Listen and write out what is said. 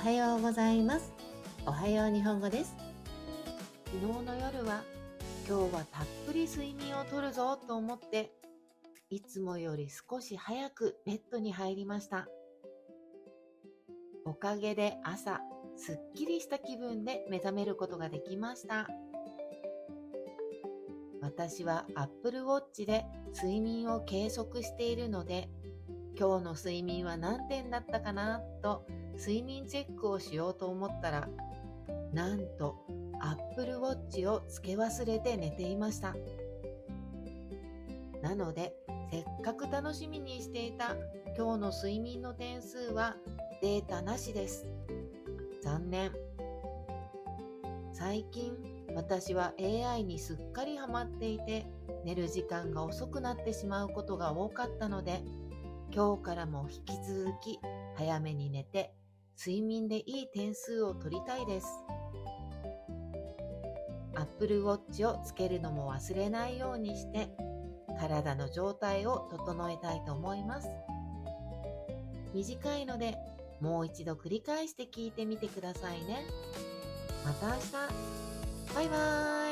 はようございます。おはよう日本語です。昨日の夜は、今日はたっぷり睡眠をとるぞと思って、いつもより少し早くベッドに入りました。おかげで朝、すっきりした気分で目覚めることができました。私は Apple Watch で睡眠を計測しているので、今日の睡眠は何点だったかなと睡眠チェックをしようと思ったら、なんと Apple Watch をつけ忘れて寝ていました。なので、せっかく楽しみにしていた今日の睡眠の点数はデータなしです。残念。最近、私は AI にすっかりハマっていて、寝る時間が遅くなってしまうことが多かったので、今日からも引き続き早めに寝て、睡眠でいい点数を取りたいです。Apple Watch をつけるのも忘れないようにして、体の状態を整えたいと思います。短いので、もう一度繰り返して聞いてみてくださいね。また明日。バイバーイ。